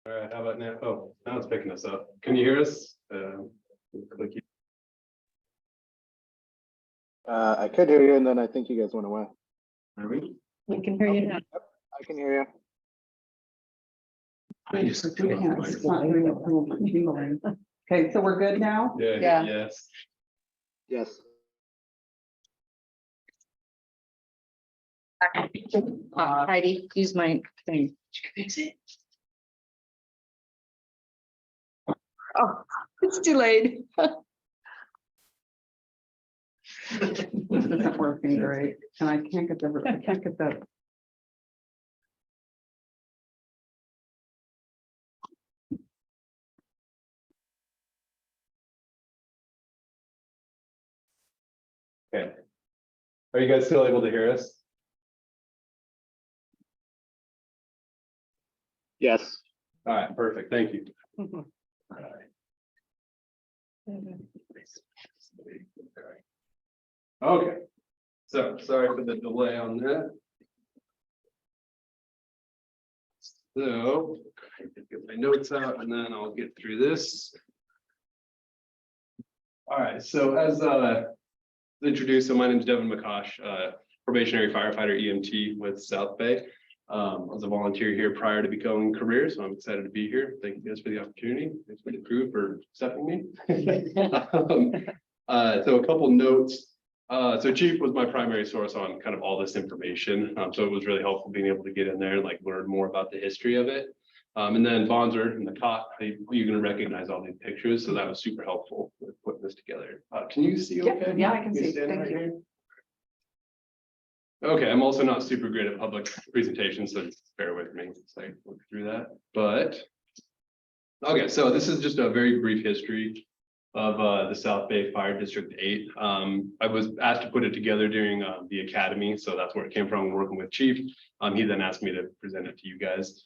All right, how about now? Oh, now it's picking us up. Can you hear us? Click here. I could hear you, and then I think you guys went away. Are we? We can hear you now. I can hear you. Okay, so we're good now? Yeah. Yeah. Yes. Yes. Heidi, use my thing. Fix it. Oh, it's delayed. This isn't working great, and I can't get the. Okay. Are you guys still able to hear us? Yes. All right, perfect. Thank you. Mhm. All right. Okay. So sorry for the delay on that. So get my notes out and then I'll get through this. All right, so as introduced, so my name is Devin McCosh, probationary firefighter EMT with South Bay. I was a volunteer here prior to becoming a career, so I'm excited to be here. Thank you guys for the opportunity. Thanks for the crew for accepting me. So a couple notes. So Chief was my primary source on kind of all this information. So it was really helpful being able to get in there and like learn more about the history of it. And then Bonzer and the cop, you're going to recognize all these pictures. So that was super helpful with putting this together. Can you see okay? Yeah, I can You see. stand Thank right you. here? Okay, I'm also not super great at public presentations, so just bear with me as I look through that. But okay, so this is just a very brief history of the South Bay Fire District 8. I was asked to put it together during the academy, so that's where it came from, working with Chief. He then asked me to present it to you guys.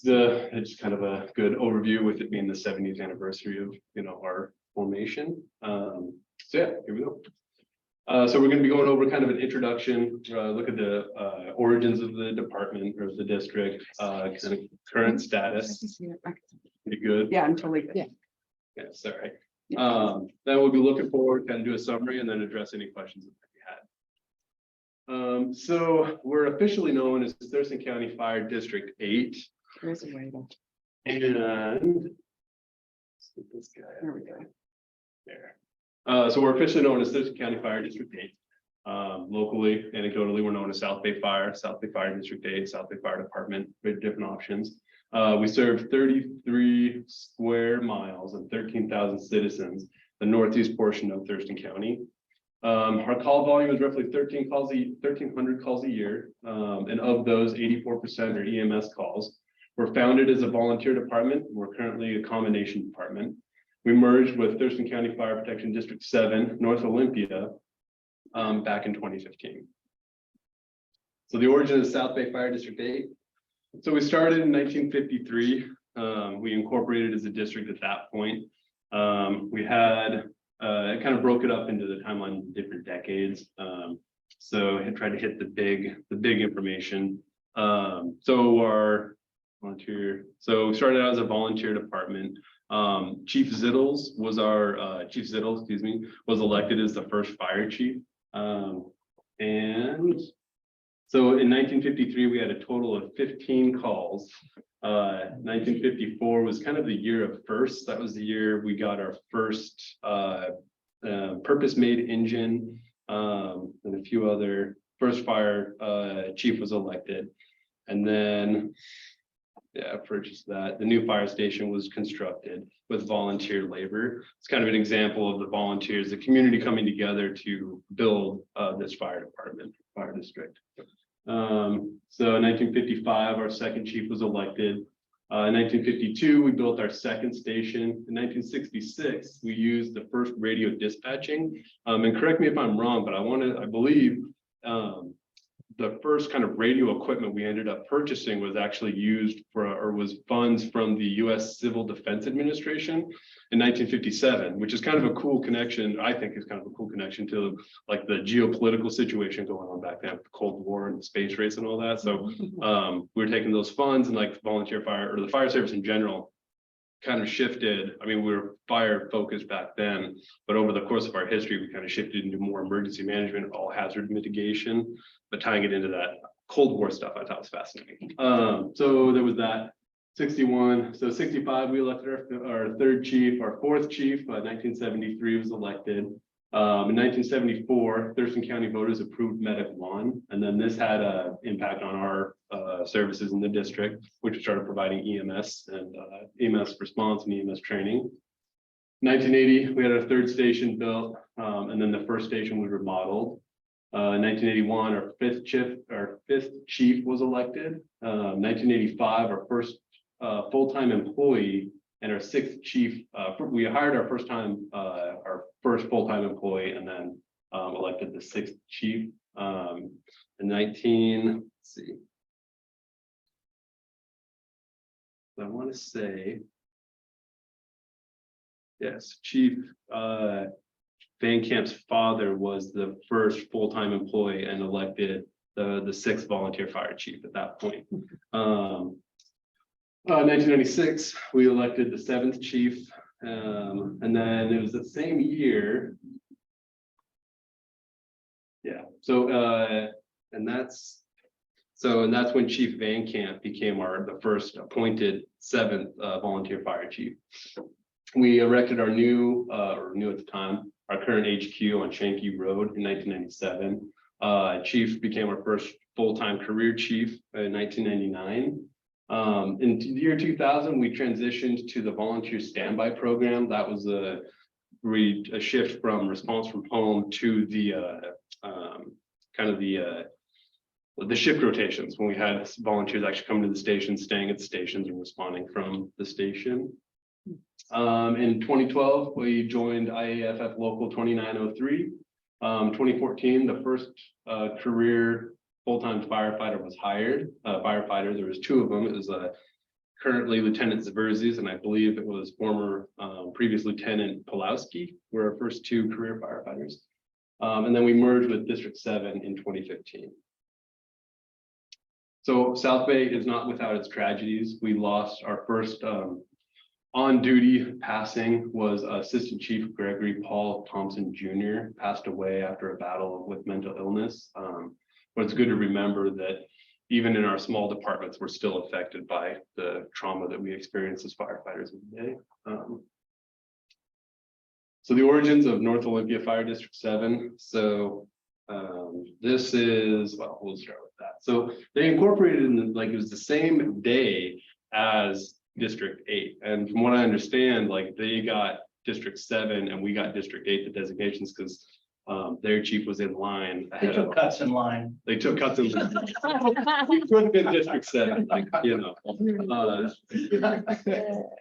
It's kind of a good overview with it being the 70th anniversary of our formation. So yeah, here we go. So we're going to be going over kind of an introduction, look at the origins of the department or the district, kind of current status. Pretty good. Yeah, until we, yeah. Yeah, sorry. Then we'll be looking forward, kind of do a summary and then address any questions that you had. So we're officially known as Thurston County Fire District 8. There's a way to. And let's get this guy. There we go. There. So we're officially known as Thurston County Fire District 8. Locally, anecdotally, we're known as South Bay Fire District 8, South Bay Fire Department, with different options. We serve 33 square miles and 13,000 citizens, the northeast portion of Thurston County. Our call volume is roughly 1,300 calls a year, and of those, 84% are EMS calls. We're founded as a volunteer department. We're currently a combination department. We merged with Thurston County Fire Protection District 7, North Olympia, back in 2015. So the origin of South Bay Fire District 8. So we started in 1953. We incorporated as a district at that point. We had it kind of broke it up into the timeline in different decades. So I tried to hit the big information. So our volunteer. So we started out as a volunteer department. Chief Zittles was our Chief Zittles, excuse me, was elected as the first fire chief. And so in 1953, we had a total of 15 calls. 1954 was kind of the year of first. That was the year we got our first purpose-made engine, and a few other. First fire chief was elected, and then purchased that. The new fire station was constructed with volunteer labor. It's kind of an example of the volunteers, the community coming together to build this fire district. So in 1955, our second chief was elected. In 1952, we built our second station. In 1966, we used the first radio dispatching. And correct me if I'm wrong, but I believe the first kind of radio equipment we ended up purchasing was actually used for, or was funds from the US Civil Defense Administration in 1957, which is kind of a cool connection. I think is kind of a cool connection to like the geopolitical situation going on back then, with the Cold War and the space race and all that. So we were taking those funds, and like volunteer fire, or the fire service in general, kind of shifted. I mean, we were fire focused back then, but over the course of our history, we kind of shifted into more emergency management, all hazard mitigation, but tying it into that Cold War stuff I thought was fascinating. So there was that 61. So 65, we elected our third chief. Our fourth chief, 1973 was elected. In 1974, Thurston County voters approved Medic 1, and then this had an impact on our services in the district, which we started providing EMS and EMS response and EMS training. 1980, we had our third station built, and then the first station was remodeled. 1981, our fifth chief was elected. 1985, our first full-time employee, and our sixth chief. We hired our first full-time employee, and then elected the sixth chief. In 19, let's see. I want to say, yes, Chief Van Camp's father was the first full-time employee and elected the sixth volunteer fire chief at that point. 1996, we elected the seventh chief, and then it was the same year. Yeah, so and that's when Chief Van Camp became the first appointed seventh volunteer fire chief. We erected our new, or new at the time, our current HQ on Shanky Road in 1997. Chief became our first full-time career chief in 1999. In the year 2000, we transitioned to the volunteer standby program. That was a shift from response from home to the kind of the shift rotations, when we had volunteers actually coming to the station, staying at the stations, and responding from the station. In 2012, we joined IAFF Local 2903. 2014, the first career full-time firefighter was hired. There was two of them. It was currently Lieutenant Zverzis, and I believe it was former previous Lieutenant Pulowski were our first two career firefighters. And then we merged with District 7 in 2015. So South Bay is not without its tragedies. We lost our first on-duty passing was Assistant Chief Gregory Paul Thompson Jr. passed away after a battle with mental illness. But it's good to remember that even in our small departments, we're still affected by the trauma that we experience as firefighters every day. So the origins of North Olympia Fire District 7. So this is, well, we'll start with that. So they incorporated in it was the same day as District 8. And from what I understand, they got District 7 and we got District 8, the designations, because their chief was in line ahead of cuts in line. They took cuts in line. We could have been District 7, thought that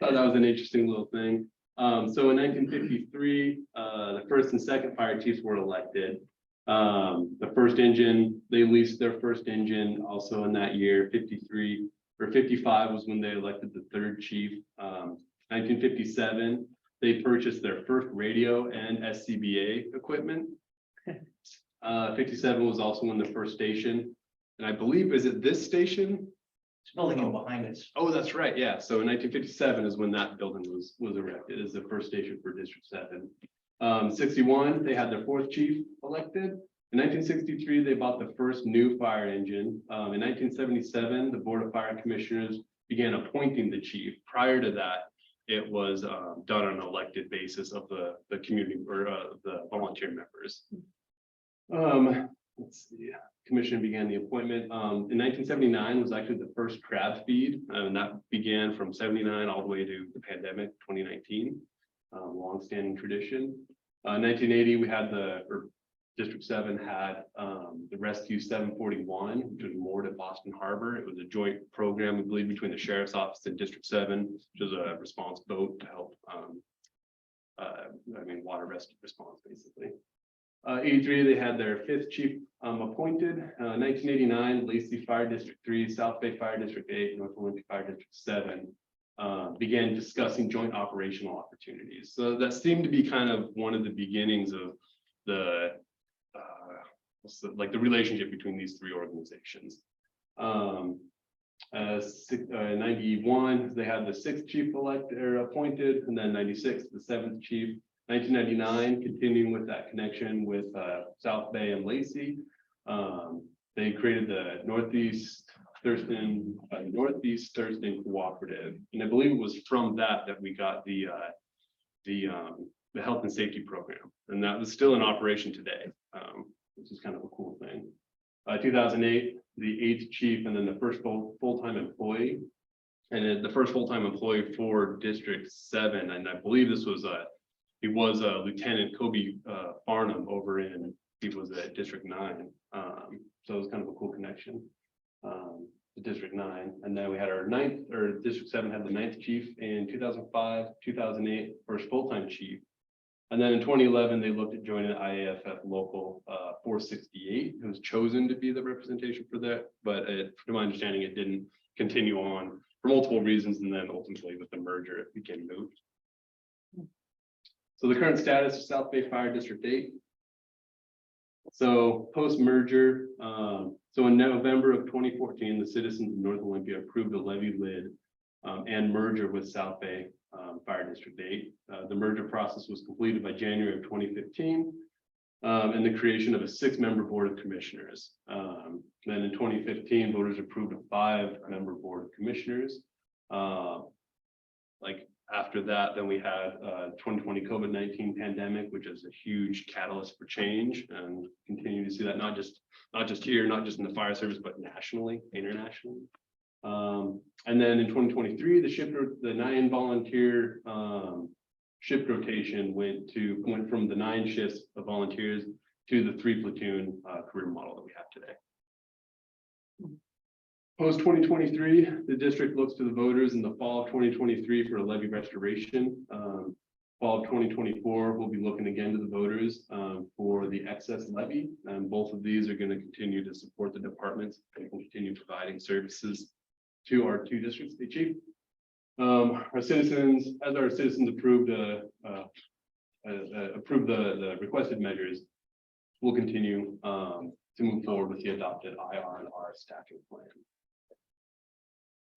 was an interesting little thing. So in 1953, the first and second fire chiefs were elected. The first engine, they leased their first engine also in that year. 53 or 55 was when they elected the third chief. 1957, they purchased their first radio and SCBA equipment. 57 was also when the first station, and I believe, is it this station? It's building in behind us. Oh, that's right. Yeah. So in 1957 is when that building was erected as the first station for District 7. 61, they had their fourth chief elected. In 1963, they bought the first new fire engine. In 1977, the Board of Fire Commissioners began appointing the chief. Prior to that, it was done on an elected basis of the community or the volunteer members. Let's see. Commission began the appointment. In 1979 was actually the first crab feed, and that began from 79 all the way to the pandemic, 2019. Long-standing tradition. 1980, we had District 7 had the Rescue 741, which was moored at Boston Harbor. It was a joint program, we believe, between the Sheriff's Office and District 7, which was a response boat to help, water rescue response, basically. '83, they had their 5th chief appointed. 1989, Lacey Fire District 3, South Bay Fire District 8, North Olympia Fire District 7 began discussing joint operational opportunities. So that seemed to be kind of one of the beginnings of the like the relationship between these 3 organizations. 91, they had the 6th chief elected or appointed, and then 96, the 7th chief. 1999, continuing with that connection with South Bay and Lacey. They created the Northeast Thurston Cooperative, and I believe it was from that we got the health and safety program, and that was still in operation today, which is kind of a cool thing. 2008, the 8th chief, and then the first full-time employee, and then the first full-time employee for District 7, and I believe this was he was Lieutenant Kobe Farnham over in, he was at District 9. So it was kind of a cool connection to District 9. And then we had our 9th, or District 7 had the 9th chief in 2005, 2008, first full-time chief. And then in 2011, they looked at joining the IAFF Local 468, who was chosen to be the representation for that. But to my understanding, it didn't continue on for multiple reasons. And then ultimately with the merger, it became moved. So the current status of South Bay Fire District 8. So post-merger, so in November of 2014, the citizens of North Olympia approved a levy lid and merger with South Bay Fire District 8. The merger process was completed by January of 2015, and the creation of a 6-member board of commissioners. Then in 2015, voters approved a 5-member board of commissioners. After that, then we had 2020 COVID-19 pandemic, which is a huge catalyst for change, and continue to see that not just here, not just in the fire service, but nationally, internationally. And then in 2023, the 9 volunteer shift rotation went from the 9 shifts of volunteers to the 3 platoon career model that we have today. Post 2023, the district looks to the voters in the fall of 2023 for a levy restoration. Fall of 2024, we'll be looking again to the voters for the excess levy, and both of these are going to continue to support the departments and continue providing services to our 2 districts. They chief, our citizens approved the requested measures, we'll continue to move forward with the adopted IR&R staffing plan.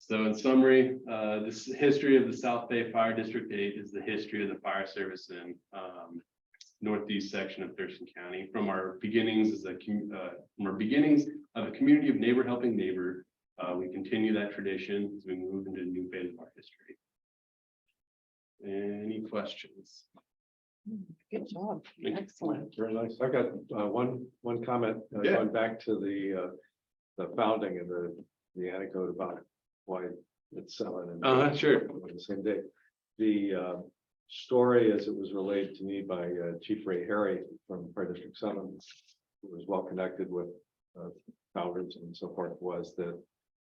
So in summary, this history of the South Bay Fire District 8 is the history of the fire service in northeast section of Thurston County. From our beginnings of a community of neighbor helping neighbor, we continue that tradition as we move into a new phase of our history. Any questions? Good job. Excellent. Very nice. I got one comment Yeah. going back to the founding and the anecdote about why it's 7 and Sure. on the same day. The story, as it was relayed to me by Chief Ray Harry from Fire District 7, who was well connected with founders and so forth, was that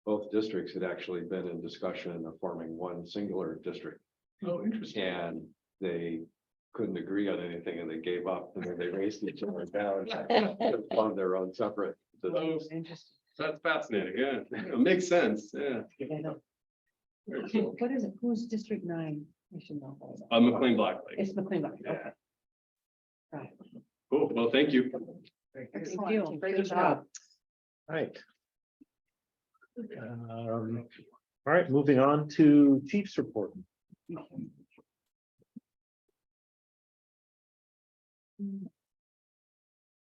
both districts had actually been in discussion of forming one singular district. Oh, interesting. And they couldn't agree on anything and they gave up, and then they raced each other down on their own separate. Oh, Interesting. that's fascinating. Yeah, it makes sense. Yeah. What is it? Who's District 9? I should know. McLean Black Lake. It's McLean. Okay. Yeah. Right. Cool. Well, thank you. Excellent. Great job. Right. All right, moving on to Chief's report.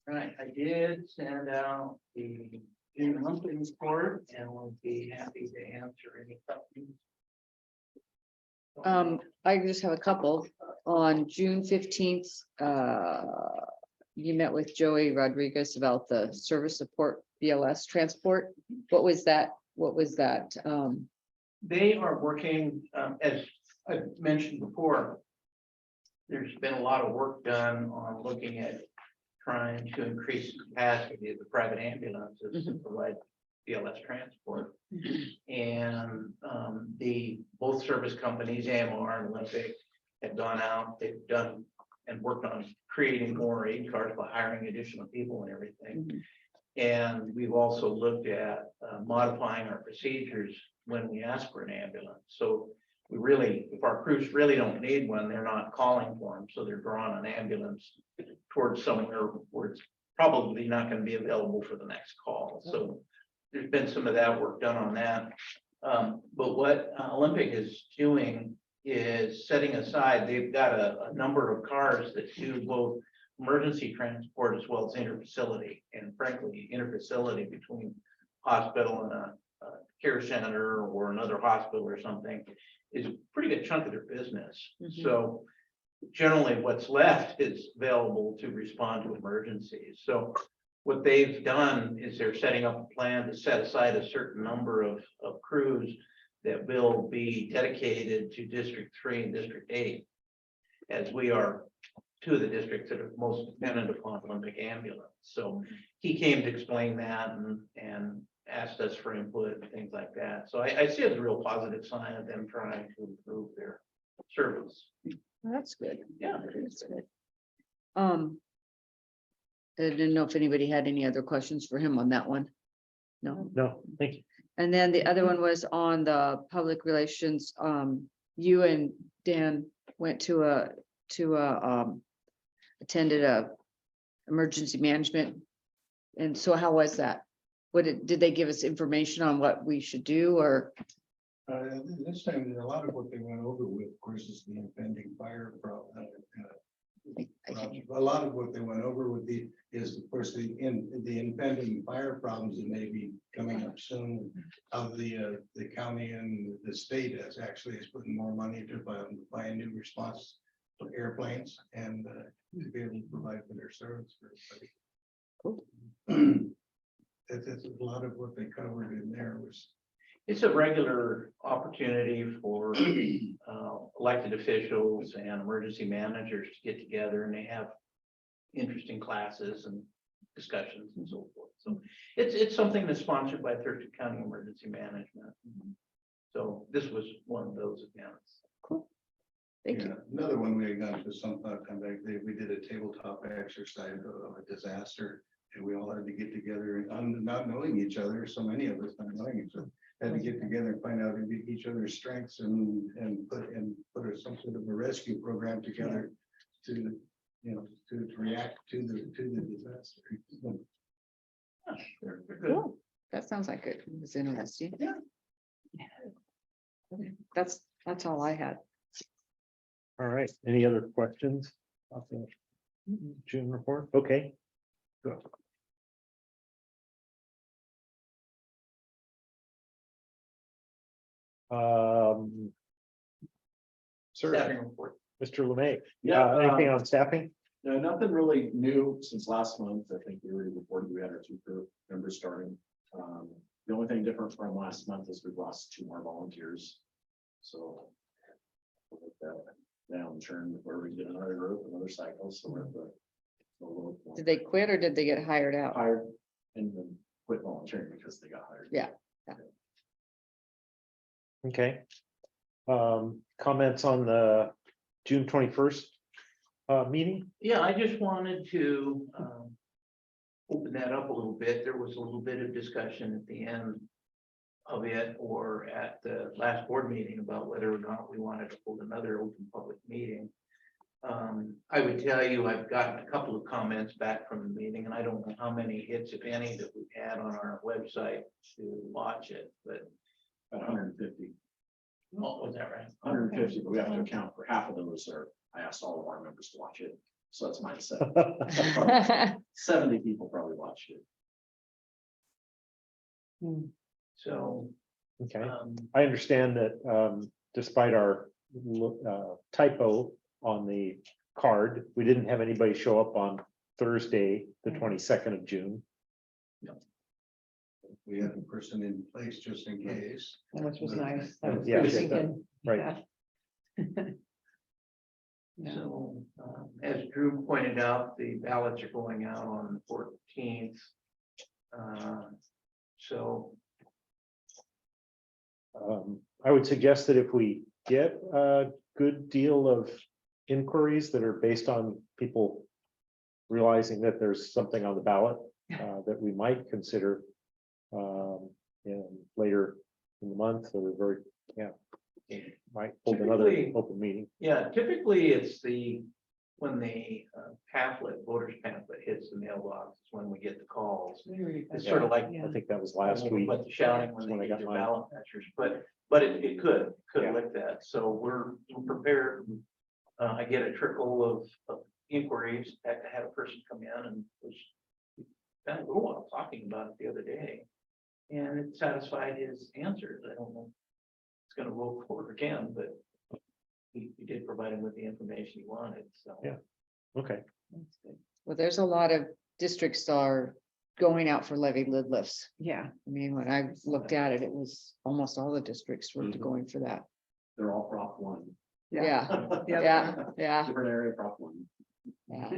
Right, I did send out the monthly report and will be happy to answer any questions. I just have a couple. On June 15th, you met with Joey Rodriguez about the service support BLS transport. What was that? They are working, as I mentioned before, there's been a lot of work done on looking at trying to increase the capacity of the private ambulances to provide BLS transport. And both service companies, AMR and Olympic, have gone out. They've done and worked on creating more aid cars by hiring additional people and everything. Mhm. And we've also looked at modifying our procedures when we ask for an ambulance. So we really, if our crews really don't need one, they're not calling for them, so they're drawing an ambulance towards somewhere where it's probably not going to be available for the next call. So there's been some of that work done on that. But what Olympic is doing is setting aside, they've got a number of cars that do both emergency transport as well as interfacility. And frankly, interfacility between hospital and a care center or another hospital or something is a pretty good chunk of their business. Mhm. So generally what's left is available to respond to emergencies. So what they've done is they're setting up a plan to set aside a certain number of crews that will be dedicated to District 3 and District 8, as we are two of the districts that are most dependent upon Olympic Ambulance. So he came to explain that and asked us for input and things like that. So I see it as a real positive sign of them trying to improve their service. That's good. Yeah. That's good. I didn't know if anybody had any other questions for him on that one. No. No, thank you. And then the other one was on the public relations. You and Dan went to attended a emergency management. And so how was that? Did they give us information on what we should do or? This time, a lot of what they went over with, of course, is the impending fire problem. A lot of what they went over with is, of course, the impending fire problems that may be coming up soon. How the county and the state is putting more money to buy a new response to airplanes and to be able to provide for their service for everybody. That's a lot of what they covered in there was. It's a regular opportunity for elected officials and emergency managers to get together, and they have interesting classes and discussions and so forth. So it's something that's sponsored by Thurston County Emergency Management. So this was one of those events. Thank you. Another one we had gone to some come back, we did a tabletop exercise of a disaster. And we all had to get together and not knowing each other, so many of us not knowing each other, had to get together and find out each other's strengths and put some sort of a rescue program together to, to react to the disaster. They're good. Cool. That sounds like it was interesting. Yeah. Okay, that's all I had. All right, any other questions? About the June report? Okay. Good. Sir, Staffing report. Mr. Lemay, Yeah, anything on staffing? No, nothing really new since last month. I think we already reported we had our 2 crew members starting. The only thing different from last month is we've lost 2 more volunteers. So we'll put that down turn before we get another group, another cycle. So we're at the low point. Did they quit or did they get hired out? Hired and then quit volunteering because they got hired. Yeah. Okay. Comments on the June 21st meeting? Yeah, I just wanted to open that up a little bit. There was a little bit of discussion at the end of it or at the last board meeting about whether or not we wanted to hold another open public meeting. I would tell you, I've gotten a couple of comments back from the meeting, and I don't know how many hits, if any, that we've had on our website to watch it, but About 150. oh, was that right? 150, but we have to account for half of those are, I asked all of our members to watch it. So that's my set. 70 people probably watched it. So, Okay, I understand that despite our typo on the card, we didn't have anybody show up on Thursday, the 22nd of June. We had a person in place just in case. Which was nice. I was Yeah, thinking, right. yeah. Yeah. so as Drew pointed out, the ballots are going out on the 14th. So I would suggest that if we get a good deal of inquiries that are based on people realizing that there's something on the ballot that we might consider later in the month, or very, might hold another Typically- open meeting. Yeah, typically it's when the voters pamphlet hits the mailbox, is when we get the calls. It's sort of like. I think that was last week. But the shouting when when I they got get their mine. ballot measures, but it could Yeah. lick that, so we're prepared. I get a trickle of inquiries. I had a person come in and was spent a little while talking about it the other day. And it satisfied his answers. I don't know. if It's gonna roll forward again, but we did provide him with the information he wanted, so. Yeah. Okay, Well, there's a lot of districts are going out for levy lid lifts. Yeah, I mean, when I looked at it, it was almost all the districts were Mhm. going for that. They're all Prop one. Yeah, Yeah. yeah, yeah, Different area, Prop one. yeah.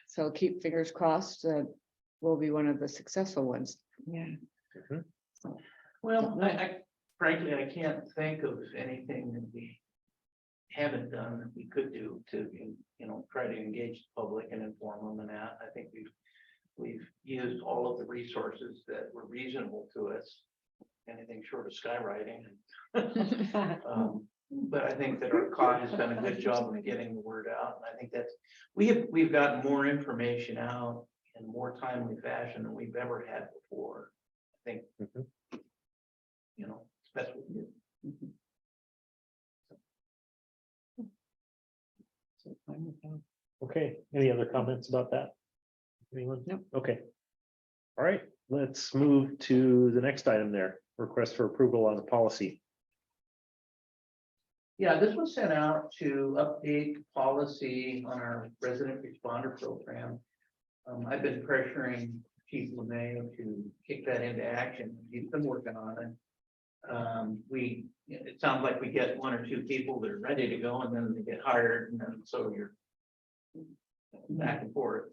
So keep fingers crossed that we'll be one of the successful ones. yeah. Well, I frankly, I can't think of anything that we haven't done that we could do to, try to engage the public and inform them and that. I think we've used all of the resources that were reasonable to us. Anything short of skywriting. But I think that our COG has done a good job of getting the word out. And I think we've gotten more information out in a more timely fashion than we've ever had before. I think, Mhm. it's best we can do. So fine with that. okay. Any other comments about that? Anyone? Nope. Okay. All right, let's move to the next item there. Request for approval on the policy. Yeah, this was sent out to update policy on our resident responder program. I've been pressuring Chief LeMay to kick that into action. He's been working on it. It sounds like we get one or two people that are ready to go and then they get hired and then so you're back and forth.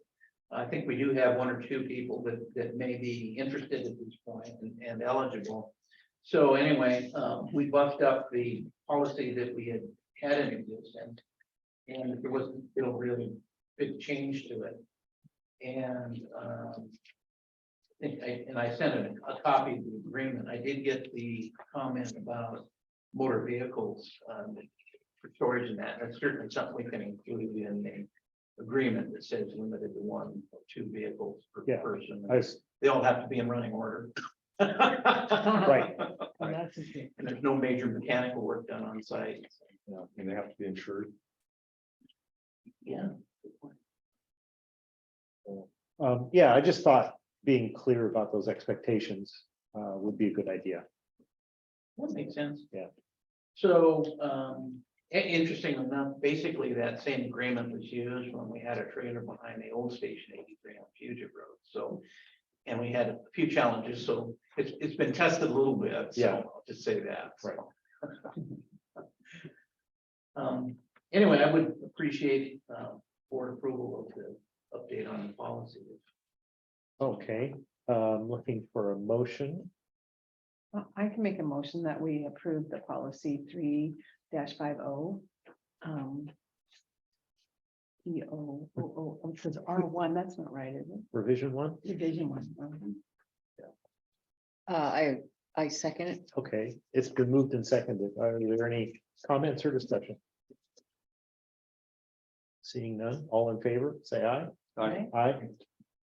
I think we do have one or two people that may be interested at this point and eligible. So anyway, we buffed up the policy that we had in existence. And there wasn't a really big change to it. And I sent a copy of the agreement. I did get the comment about motor vehicles for storage and that. That's certainly something we can include in the agreement that says limited to 1 or 2 vehicles per Yeah. person. I They all have to be in running order. Right. Well, that's okay. And there's no major mechanical work done on site. And they have to be insured. Yeah. Yeah, I just thought being clear about those expectations would be a good idea. That makes sense. Yeah. So, interesting enough, basically that same agreement was used when we had a trailer behind the old station 83 on Puget Road. So, and we had a few challenges, so it's been tested a little bit. So Yeah. I'll just say that. Right. Anyway, I would appreciate board approval of the update on the policy. Okay, looking for a motion. I can make a motion that we approve the policy 3-50. It says R1, that's not right, is it? Revision 1. Division 1. I second it. Okay, it's been moved and seconded. Are there any comments or discussion? Seeing none, all in favor, say aye. Aye. Aye.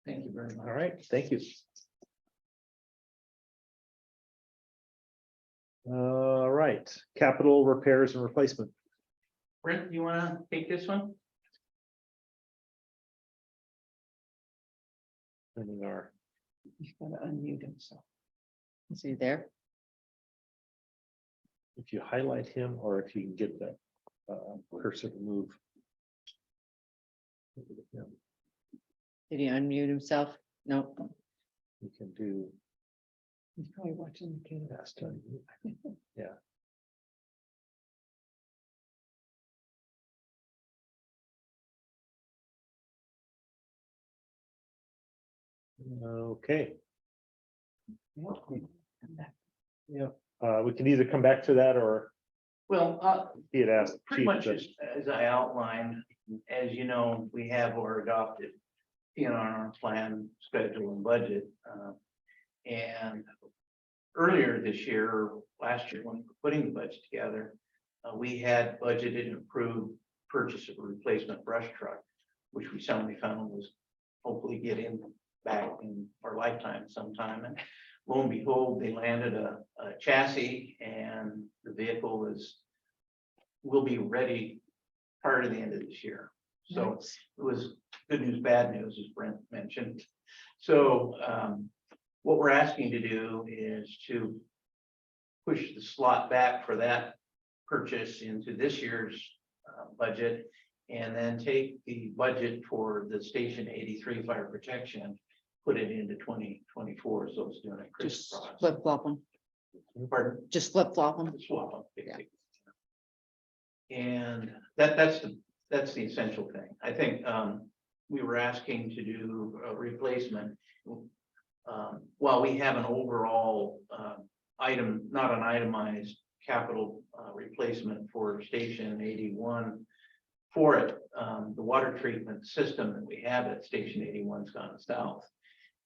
Thank you very much. All right, thank you. All right, capital repairs and replacement. Brent, you want to take this one? Pending our, He's got to unmute himself. Is he there? if you highlight him or if you can get the cursor to move. Did he unmute himself? No. You can do He's probably watching the kid. fast unmute. Yeah. Okay, yeah, we can either come back to that or Well, He had asked. pretty Chief much to- as I outlined, as you know, we have our adopted PNR plan, schedule and budget. And earlier this year, or last year, when we were putting the budget together, we had budgeted and approved purchase of a replacement brush truck, which we suddenly found was hopefully get in back in our lifetime sometime. And lo and behold, they landed a chassis and the vehicle will be ready prior to the end of this year. So it was good news, bad news, as Brent mentioned. So what we're asking to do is to push the slot back for that purchase into this year's budget, and then take the budget for the Station 83 fire protection, put it into 2024, so it's doing it. Just crisscross. flip flop them, Pardon? just flip flop them. Swap them, Yeah. basically. And that's the essential thing. I think we were asking to do a replacement. While we have an overall item, not an itemized capital replacement for Station 81 for it, the water treatment system that we have at Station 81's gone south.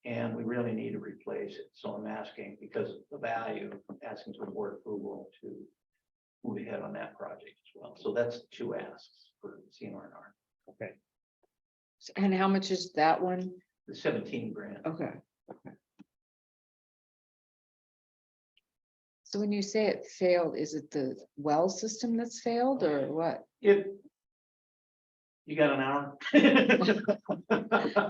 And we really need to replace it. So I'm asking, because of the value, asking for board approval to move ahead on that project as well. So that's two asks for CNRNR, Okay, And how much is that one? the 17 grand. Okay. So when you say it failed, is it the well system that's failed or what? If you got an hour?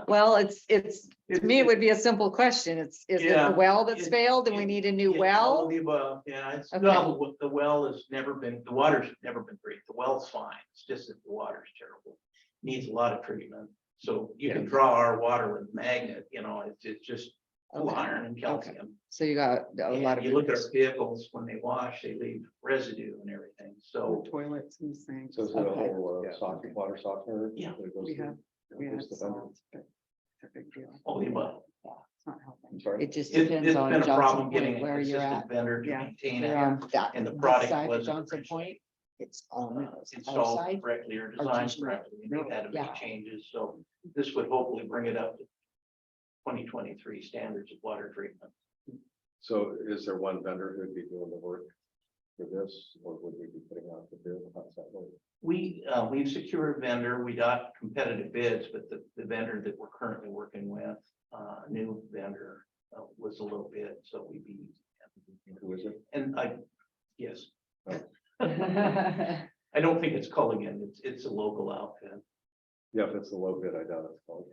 Well, to me, it would be a simple question. Is it Yeah. the well that's It- failed and we need a new Yeah, all well? of the above. Yeah, it's, Okay. no, the well has never been, the water's never been great. The well's fine. It's just that the water's terrible. Needs a lot of treatment. So you can draw our water with magnet, it's just full Okay. iron and calcium. So you got a lot And of. you look at our vehicles, when they wash, they leave residue and everything. So Toilets and things. So is it a Okay. whole Yeah. water softener? Yeah. that goes We through? have- That We goes had to vendor? salt, but it's a big deal. all the above. It's not helping. I'm sorry? It just It's depends on been a problem Johnson getting Point a where you're consistent at. vendor to Yeah. maintain They're it. on that and the this product side of wasn't Johnson originally, Point. It's on the Installed outside. correctly or Or designed just right. correctly, and they've had to Yeah. make changes, so this would hopefully bring it up to 2023 standards of water treatment. So is there one vendor who'd be doing the work for this, or would we be putting out the bid? How's that work? We've secured a vendor, we got competitive bids, but the vendor that we're currently working with, new vendor, was a little bit, so we'd be. Who is it? And yes, Yeah. I don't think it's Culligan, it's a local outfit. Yeah, if it's the low bid, I doubt it's called.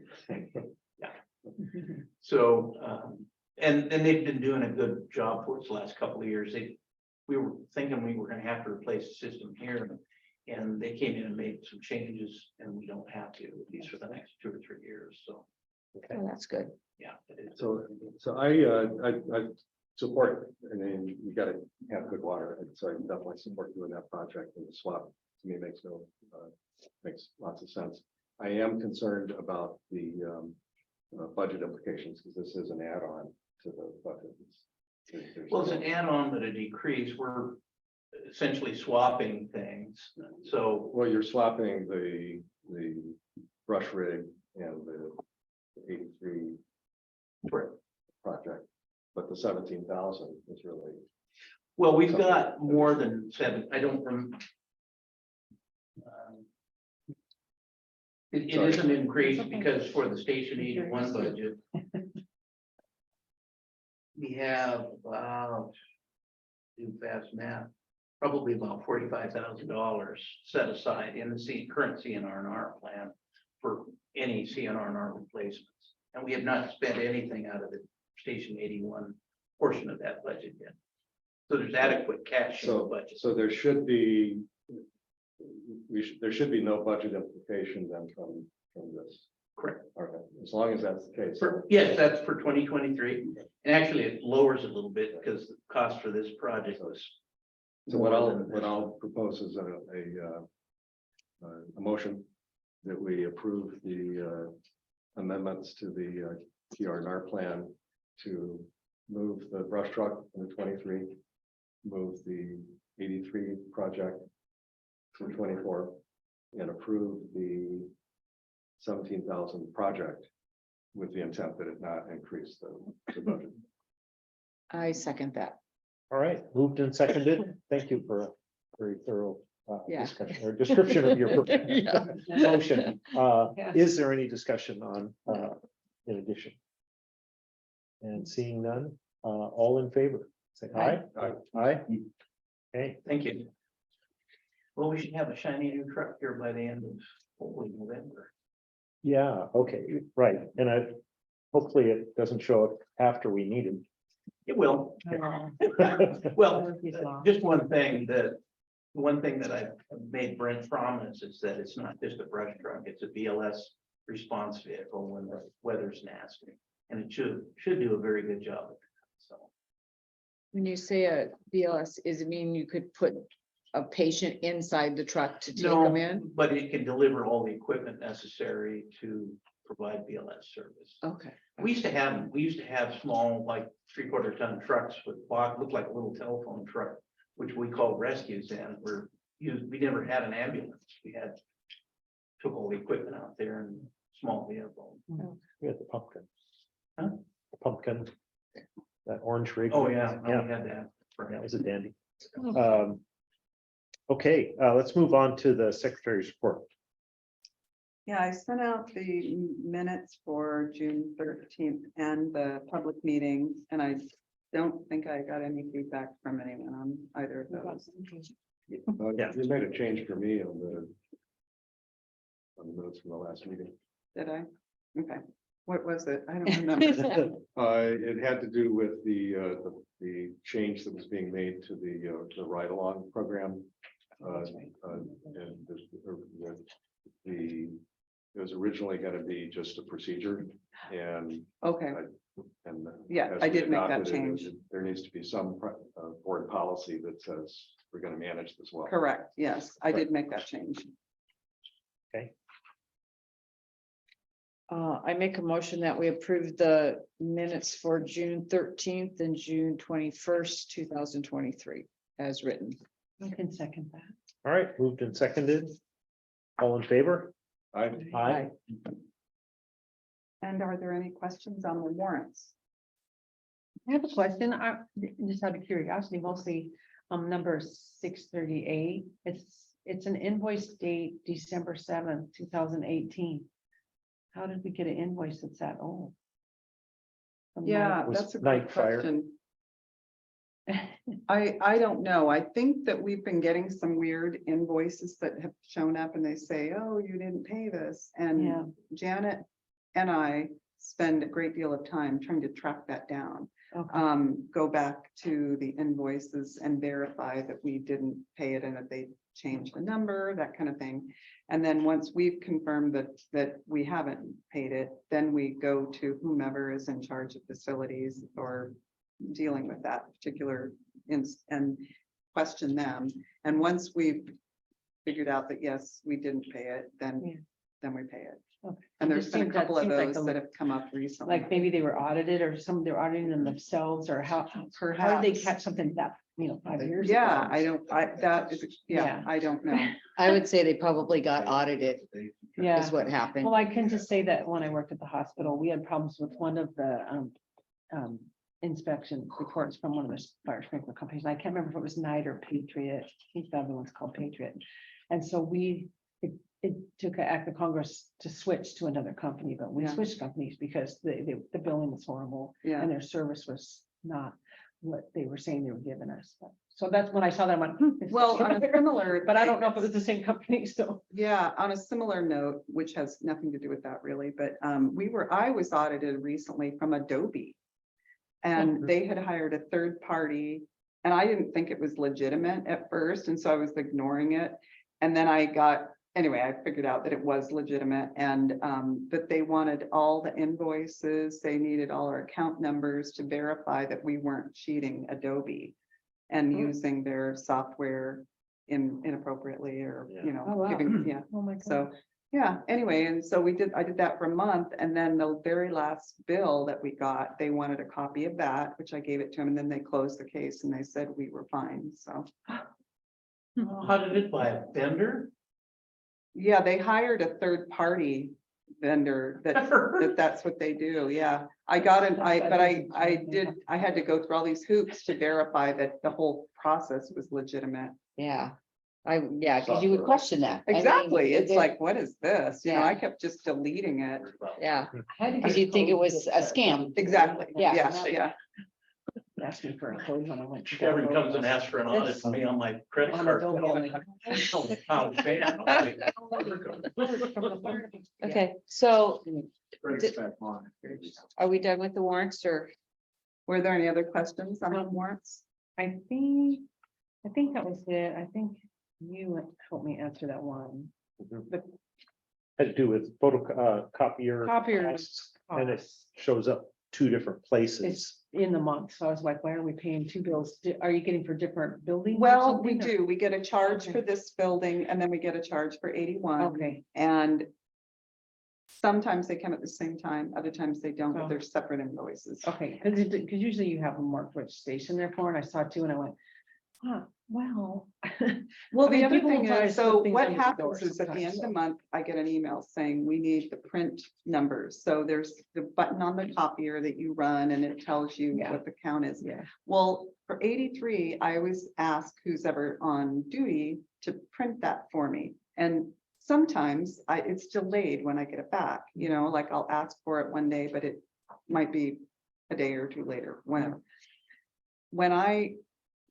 So, and they've been doing a good job for us the last couple of years. We were thinking we were gonna have to replace the system here. And they came in and made some changes and we don't have to, at least for the next 2 or 3 years. So, Oh, that's good. yeah. So I support, I mean, you gotta have good water, and so I definitely support doing that project, and the swap to me makes lots of sense. I am concerned about the budget implications, because this is an add-on to the budget. There's Well, it's no- an add-on, but a decrease. We're essentially swapping things. So, Well, you're swapping the brush rig and the 83 project, but the 17,000 is really. well, we've got more than 7. I don't remember. It is an increase because for the Station 81 budget. We have about, do fast math, probably about $45,000 set aside in the current CNRNR plan for any CNRNR replacements. And we have not spent anything out of the Station 81 portion of that budget yet. So there's adequate cash in the budget. So there should be, there should be no budget implication then from this. Correct. Okay, as long as that's the case. Yes, that's for 2023. And actually it lowers a little bit because the cost for this project was. So what I'll propose is a motion that we approve the amendments to the TRNR plan to move the brush truck in the 23, move the 83 project for 24 and approve the 17,000 project with the intent that it not increase the budget. I second that. All right, moved and seconded. Thank you for a very thorough Yeah. discussion or description of your Yeah. motion. Yeah. Is there any discussion on in addition? And seeing none, all in favor, say aye. Aye. Aye. Okay, Thank you. Well, we should have a shiny new truck here by the end of hopefully November. yeah, okay, right, and hopefully it doesn't show up after we need it. It will. Okay. Well, just one thing that I've made Brent promise is that it's not just a brush truck, it's a BLS response vehicle when the weather's nasty. And it should do a very good job of that, so. When you say a BLS, is it mean you could put a patient inside the truck to take them in? But it can deliver all the equipment necessary to provide BLS service. Okay. We used to have small, like 3/4 ton trucks with looked like a little telephone truck, which we called rescues and we never had an ambulance. Took all the equipment out there and small vehicle. We had the pumpkin. Huh? The pumpkin. That orange rig. Oh, yeah, we Yeah, had that. that was a dandy. Okay, let's move on to the secretary's report. Yeah, I sent out the minutes for June 13th and the public meeting, and I don't think I got any feedback from anyone on either of those. Yeah. You made a change for me on the minutes from the last meeting. Did I? Okay, what was it? I don't remember. It had to do with the change that was being made to the ride-along program. And it was originally going to be just a procedure and. Okay, And. Yeah, as I we did make that adopted it, change. There needs to be some board policy that says we're going to manage this well. correct. Yes, I did make that change. I make a motion that we approve the minutes for June 13th and June 21st, 2023 as written. I can second that. All right, moved and seconded. All in favor? Aye. And are there any questions on the warrants? I have a question. I just out of curiosity, mostly number 638. It's an invoice date December 7th, 2018. How did we get an invoice that's that old? From Yeah, Was that's a night good fire. question. I don't know. I think that we've been getting some weird invoices that have shown up and they say, oh, you didn't pay this. Yeah. And Janet and I spend a great deal of time trying to track that down. Okay. Go back to the invoices and verify that we didn't pay it and that they changed the number, that kind of thing. And then once we've confirmed that we haven't paid it, then we go to whomever is in charge of facilities or dealing with that particular and question them. And once we've figured out that, yes, we didn't pay it, then we pay it. Okay. And It there's just been a seems that couple of seems like those a- that have come up recently. Like maybe they were audited or they're auditing them themselves or how did they Perhaps. catch something that, 5 years ago? Yeah, that is, yeah, Yeah. I don't know. I would say they probably got audited Yeah. is what happened. Well, I can just say that when I worked at the hospital, we had problems with one of the inspection reports from one of the fire sprinkler companies. And I can't remember if it was Knight or Patriot. I think the other one's called Patriot. And so it took an act of Congress to switch to another company, but we Yeah. switched companies because the billing was horrible Yeah. and their service was not what they were saying they were giving us. So that's when I saw that, I went, this is Well, on a similar, but I don't know if it was the same company, so. yeah, on a similar note, which has nothing to do with that really, but I was audited recently from Adobe. And they had hired a third party and I didn't think it was legitimate at first. And so I was ignoring it. And then anyway, I figured out that it was legitimate and that they wanted all the invoices. They needed all our account numbers to verify that we weren't cheating Adobe and using their software inappropriately or, Oh, wow. giving, yeah. Oh, my God. So, yeah, anyway, and so I did that for a month and then the very last bill that we got, they wanted a copy of that, which I gave it to them and then they closed the case and they said we were fine, so. How did it by a vendor? Yeah, they hired a third party vendor that's what they do. Yeah. I got it. I had to go through all these hoops to verify that the whole process was legitimate. Yeah. Because you would question that. I mean, Exactly. It's it- like, what is this? You know, Yeah. I kept just deleting it. Yeah, because you'd think it was a scam. Exactly. Yeah. Yeah. Asked me for a code when I went. to Kevin go. comes and asks for an audit for me on my credit On card. Adobe, I'm like, Oh, man. Okay, so Brings it back on. are we done with the warrants or? Were there any other questions on the warrants? I think that was it. I think you helped me answer that one. Had to do with photocopier. Copier costs, and it shows up two different places. It's in the month, so I was like, why are we paying two bills? Are you getting for different buildings? or Well, we something, or- do. We get a charge Okay. for this building and then we get a charge for 81. Okay, And sometimes they come at the same time, other times they don't, but Oh. they're separate invoices. okay, because usually you have a marked which station they're for, and I saw two and I went, huh, well. Well, I mean, the other people thing will probably is, slip so things what under the door happens is at the sometimes, end of the so. month, I get an email saying we need the print numbers. So there's the button on the copier that you run and it tells you Yeah. what the count is. Yeah, Well, for 83, I always ask who's ever on duty to print that for me. And sometimes it's delayed when I get it back, you know, like I'll ask for it one day, but it might be a day or two later, whenever. When I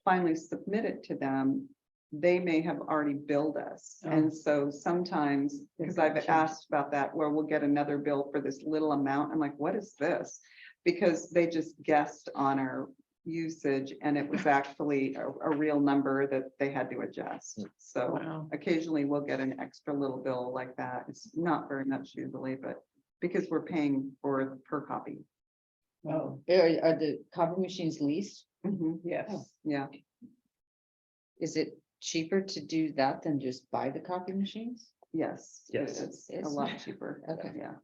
finally submit it to them, they may have already billed us. Oh. And so sometimes, because I've Gotcha. asked about that, where we'll get another bill for this little amount. I'm like, what is this? Because they just guessed on our usage and it was actually a real number that they had to adjust. So wow, occasionally we'll get an extra little bill like that. It's not very much usually, but because we're paying for per copy. oh, Are the copy machines leased? yes. Yeah, Is it cheaper to do that than just buy the copy machines? yes. it Yes. is a Yes. lot cheaper. Okay. Yeah.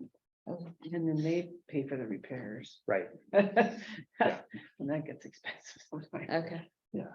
And then they pay for the repairs. Right. And that gets expensive sometimes. Okay. Yeah,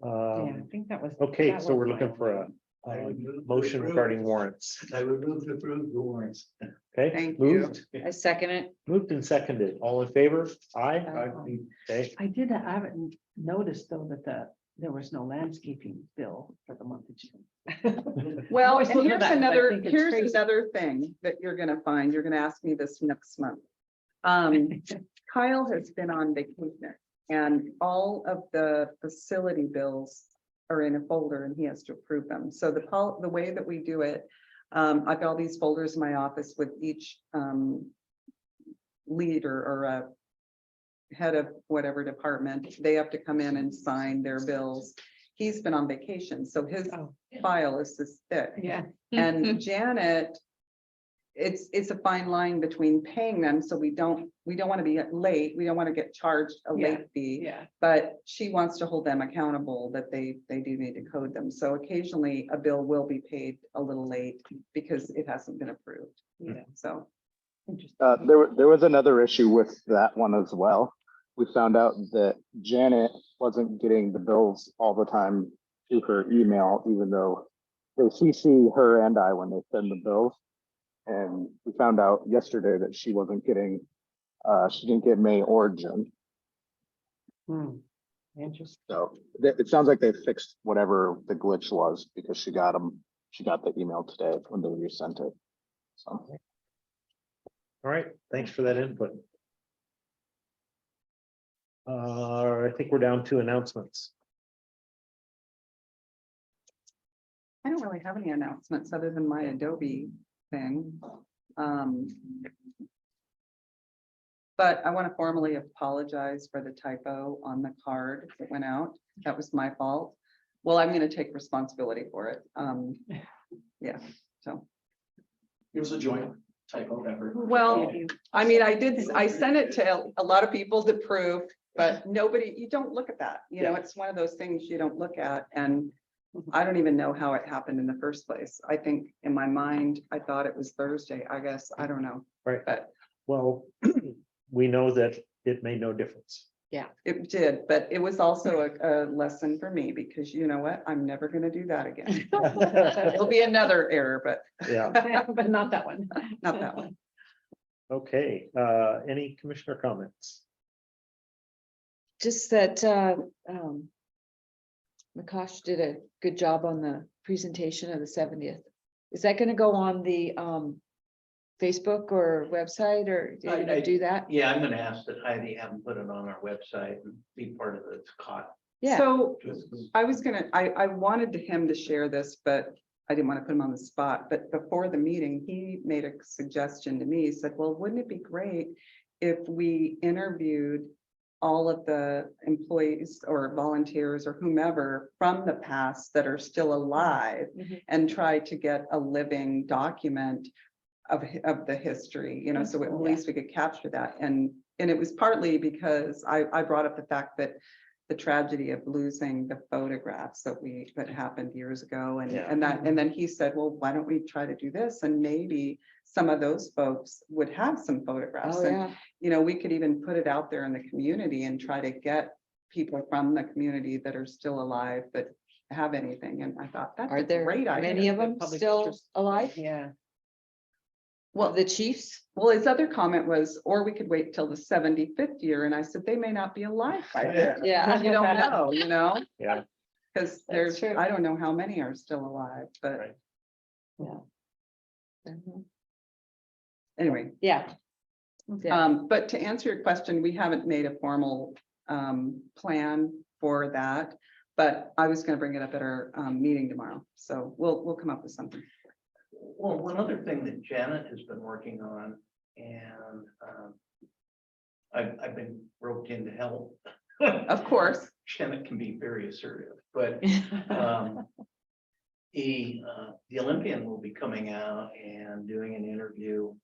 I Um, think that was. okay, that so we're was looking my for one. a motion regarding warrants. I would move to approve the warrants. Okay, Thank you. I second it. moved and seconded. All in favor? Aye. Um, Okay, I did, I haven't noticed though that there was no landscaping bill for the month of June. Well, always and look at here's that, 'cause I another, think it's here's crazy. another thing that you're gonna find. You're gonna ask me this next month. Kyle has been on vacation and all of the facility bills are in a folder and he has to approve them. So the way that we do it, I've got all these folders in my office with each leader or a head of whatever department. They have to come in and sign their bills. He's been on vacation, so his Oh, file is this thick. yeah, And Janet, it's a fine line between paying them, so we don't want to be late, we don't want to get charged a Yeah, late fee. yeah. But she wants to hold them accountable that they do need to code them. So occasionally a bill will be paid a little late because it hasn't been approved. Yeah. So, Interesting. There was another issue with that one as well. We found out that Janet wasn't getting the bills all the time through her email, even though they CC her and I when they send the bills. And we found out yesterday that she wasn't getting, she didn't get May or June. Interesting. So it sounds like they fixed whatever the glitch was because she got the email today when they resent it. So. all right, thanks for that input. I think we're down to announcements. I don't really have any announcements other than my Adobe thing. But I want to formally apologize for the typo on the card that went out. That was my fault. Well, I'm going to take responsibility for it. Yeah, so. It was a joint typo effort. Well, I mean, I sent it to a lot of people to prove, but nobody, you don't look at that, you know, it's one of those things you don't look at, and I don't even know how it happened in the first place. I think in my mind, I thought it was Thursday, I guess, I don't know. Right. But Well, we know that it made no difference. It did, but it was also a lesson for me because you know what? I'm never gonna do that again. It'll be another error, but Yeah, But not that one. not that one. okay, any commissioner comments? Just that, Makash did a good job on the presentation of the 70th. Is that gonna go on the, Facebook or website, or are you gonna do that? Yeah, I'm gonna ask that Heidi have them put it on our website and be part of the COT. Yeah, So I was gonna, I wanted him to share this, but I didn't want to put him on the spot. But before the meeting, he made a suggestion to me. He said, well, wouldn't it be great if we interviewed all of the employees or volunteers or whomever from the past that are still alive Mhm. and try to get a living document of the history, you know, so at least we could capture that. And it was partly because I brought up the fact that the tragedy of losing the photographs that happened years ago. And, Yeah. and then he said, well, why don't we try to do this? And maybe some of those folks would have some photographs. oh, And, yeah, you know, we could even put it out there in the community and try to get people from the community that are still alive that have anything. And I thought that's are a there great idea. many of them Public still interest. alive? Yeah. Well, the chiefs? Well, his other comment was, or we could wait till the 75th year. And I said, they may not be alive by then. Yeah. You don't know, you know, Yeah, because there's, true. I don't know how many are still alive, but Right. Mhm. anyway. Yeah. Yeah. But to answer your question, we haven't made a formal plan for that. But I was gonna bring it up at our meeting tomorrow, so we'll come up with something. Well, one other thing that Janet has been working on, and I've been roped in to help. Of course. Janet can be very assertive, but the Olympian will be coming out and doing an interview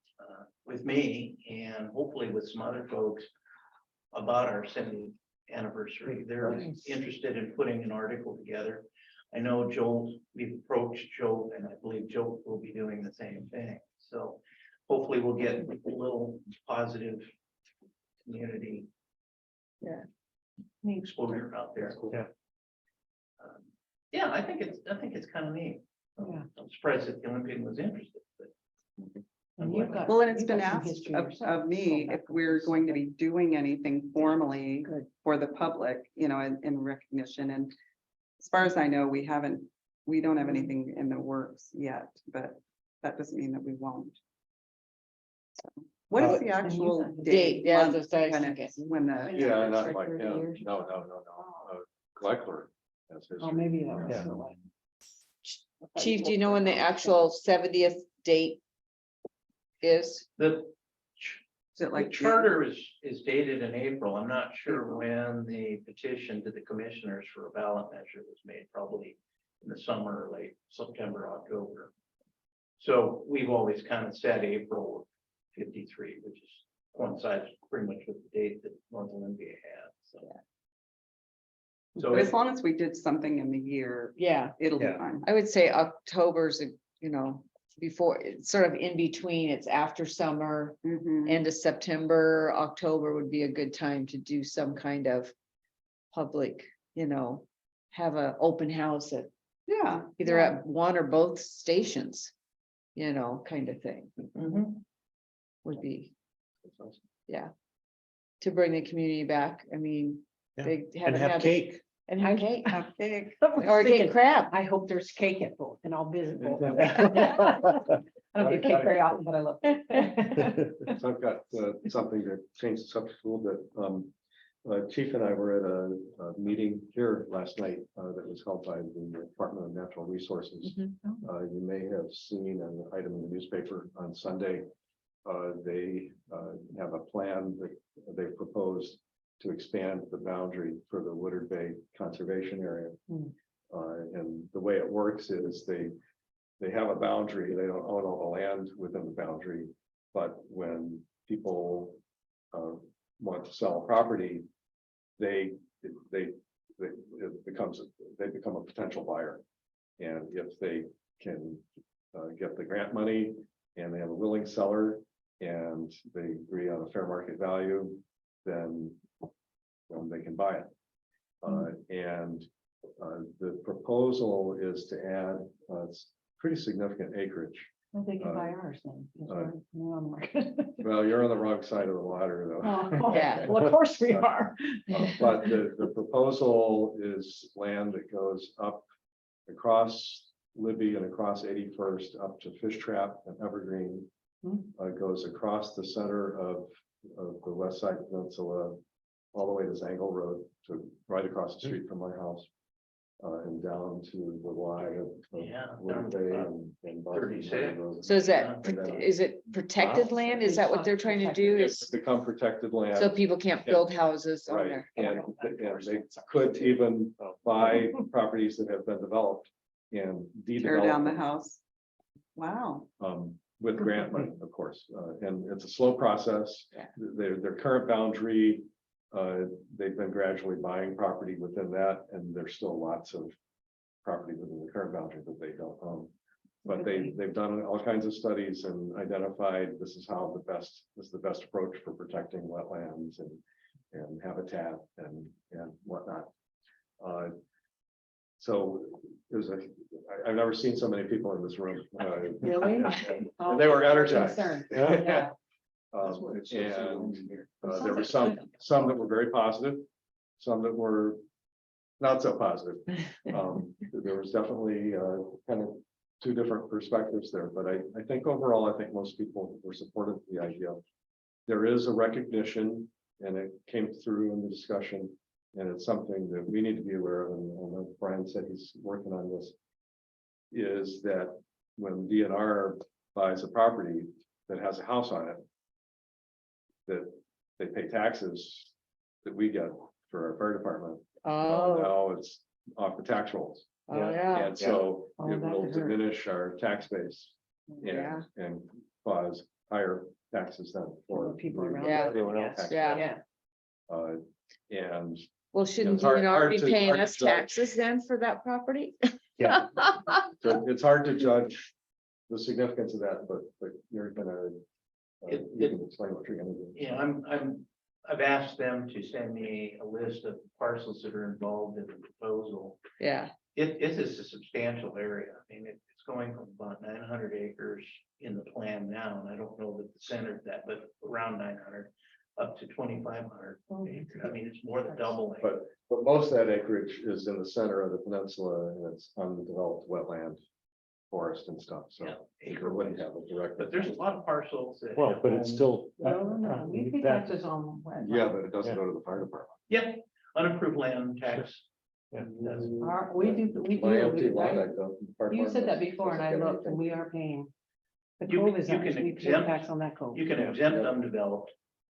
with me and hopefully with some other folks about our 70th anniversary. They're Nice. interested in putting an article together. I know Joel, we've approached Joel, and I believe Joel will be doing the same thing. So hopefully we'll get a little positive community exposure out there. Yeah. Yeah, I think it's kind of neat. Yeah. I'm surprised that the Olympian was interested, but. And you've got- Well, and it's you've been got some asked history of yourself, me so if that we're goes- going to be doing anything formally Good. for the public, you know, in recognition. And as far as I know, we don't have anything in the works yet, but that doesn't mean that we won't. So, what is the And you've actual got- date? Yeah, month that's what I was when thinking. it's- When the, Yeah, not for like, 30 no, years. no. Gleckler. has Oh, history. maybe that was. Yeah. the one. Chief, do you know when the actual 70th date is? The is it like? The charter is dated in April. I'm not sure when the petition to the commissioners for a ballot measure was made, probably in the summer or late September, October. So we've always kind of said April of 53, which is coincides pretty much with the date that North Olympia had, so. So But as long as we did something in the year, Yeah, it'll be Yeah. fine. I would say October's, you know, before, it's sort of in between, it's after summer, Mhm. end of September, October would be a good time to do some kind of public, you know, have a open house at Yeah. either at one or both stations, you know, kind of thing Mhm. would be, yeah. To bring the community back, I mean, Yeah. they and haven't have had. cake. And have cake, Have cake. or get crab. I hope there's cake at both and I'll visit both. of them. I don't get cake very often, but I love. So I've got something to change the subject a little bit. Chief and I were at a meeting here last night that was held by the Department of Natural Resources. Mhm. You may have seen an item in the newspaper on Sunday. They have a plan that they proposed to expand the boundary for the Woodard Bay Conservation Area. Hmm. And the way it works is they have a boundary, they don't own all the land within the boundary. But when people want to sell a property, they become a potential buyer. And if they can get the grant money and they have a willing seller and they agree on a fair market value, then when they can buy it. And the proposal is to add it's pretty significant acreage. Well, they can buy ours then. 'cause we're on the market. Well, you're on the wrong side of the water, though. Oh, Yeah. well, of course we are. But the proposal is land that goes up across Libby and across 81st up to Fish Trap and Evergreen. Hmm. Goes across the center of the west side peninsula, all the way to Zangle Road, to right across the street from my house. And down to the line of Yeah, Wood down to Bay about and 36. Road. So is is it protected land? Is that what they're trying to do? It's Is, become protected land. so people can't build houses on Right, there? and they could even buy properties that have been developed and Tear down the de-develop house. Wow. with grant money, of course. And it's a slow process. Yeah. Their current boundary, they've been gradually buying property within that, and there's still lots of property within the current boundary that they don't own. But they've done all kinds of studies and identified this is this is the best approach for protecting wetlands and habitat and whatnot. So I've never seen so many people in this room. Really? And they were energized. Concerned. Yeah. And there were some that were very positive, some that were not so positive. There was definitely kind of two different perspectives there, but I think overall, I think most people were supportive of the idea. There is a recognition, and it came through in the discussion, and it's something that we need to be aware of, and I know Brian said he's working on this, is that when DNR buys a property that has a house on it, that they pay taxes that we get for our fire department. Oh, Now it's off the tax rolls. oh, yeah, And so Oh, it that will could hurt. diminish our tax base yeah, and cause higher taxes than for People around. Yeah. everyone else. yeah. Yeah. And Well, shouldn't it's hard- DNR hard be to- paying hard to us judge. taxes then for that property? Yeah. so it's hard to judge the significance of that, but you're gonna, you can explain what you're gonna do. Yeah, I've asked them to send me a list of parcels that are involved in the proposal. Yeah, It is a substantial area. I mean, it's going from about 900 acres in the plan now, and I don't know that the center of that, but around 900 up to 2,500 acres. I mean, it's more than doubling. But most of that acreage is in the center of the peninsula, and it's undeveloped wetland, forest and stuff, so Yeah, it wouldn't have a direct. But there's a lot of parcels that. Well, have but it's homes. still. No, we pay that- taxes on. Yeah, but it doesn't go to the fire department. Yep, unapproved land tax. Yeah. That's- We do. My empty lot, I- I don't- the fire You said that department before and I doesn't get looked and anything. we are paying. The You cove can- is you can actually paying exempt- tax on that cove. You can Yeah. exempt undeveloped,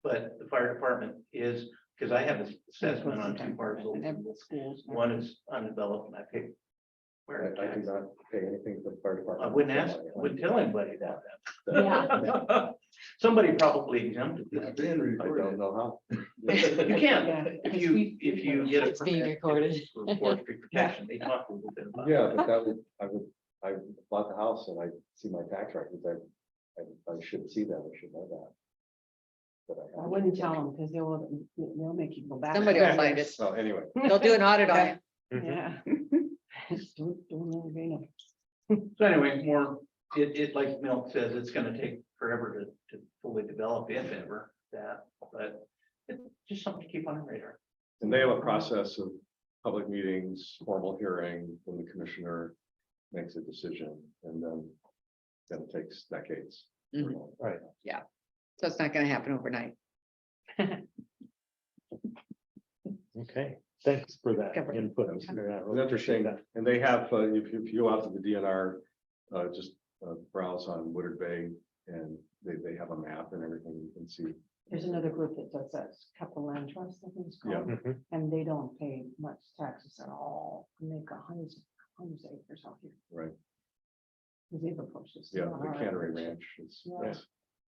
but the fire department is, because I have an assessment on two parcels. And then the schools. One is undeveloped and I pick where. I do not pay anything for the fire department. I wouldn't tell anybody about that. Yeah. Somebody probably exempted It's that. being I recorded. don't know how. You Yeah, can, if because you get a. It's being permit recorded. For forestry protection, they talk a little bit about. Yeah, but I bought the house and I see my tax records, I should see that, I should know that. But I I haven't. wouldn't tell them because they'll make you go back. Somebody will find it. So anyway, They'll do an audit on you. Yeah. Don't really bring it. So anyway, like Milt says, it's gonna take forever to fully develop, if ever, that, but it's just something to keep on the radar. and they have a process of public meetings, formal hearing, when the commissioner makes a decision, and then it takes decades. Mhm. Right. So it's not gonna happen overnight. Okay, thanks for that Government. input. It's Yeah, I really It's interesting, appreciate that. and they have, if you go out to the DNR, just browse on Woodard Bay, and they have a map and everything, you can see. There's another group that does that, Capital Land Trust, I think it's called. Mhm. And they don't pay much taxes at all. And they've got hundreds of acres out here. Right. They've approached us. Yeah, the Cannery Ranch is. Yeah. that's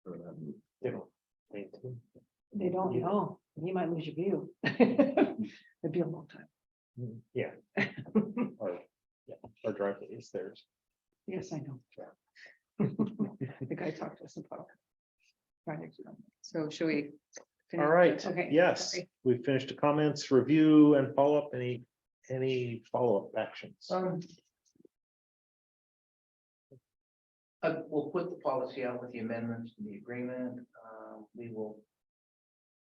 for that. They don't maintain. They don't know. You might lose your view. It'd be a long time. Yeah. Our yeah, our driveway is theirs. Yes, I know. The guy talked to us about. Right next to them. So should we finish All right, Okay, yes, sorry. we finished the comments, review and follow-up. Any follow-up actions? We'll put the policy out with the amendments to the agreement. We will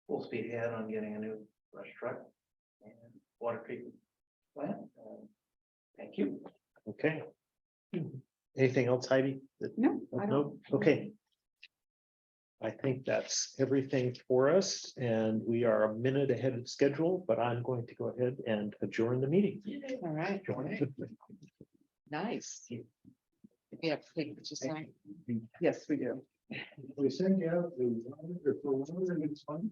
full speed ahead on getting a new brush truck and water treatment plant. Thank you. Okay. Anything else, Heidi? No, I don't. No, okay. I think that's everything for us, and we are a minute ahead of schedule, but I'm going to go ahead and adjourn the meeting. All right. Nice. Yeah, just sign. Yes, we do. We send you out the, for water and it's fun.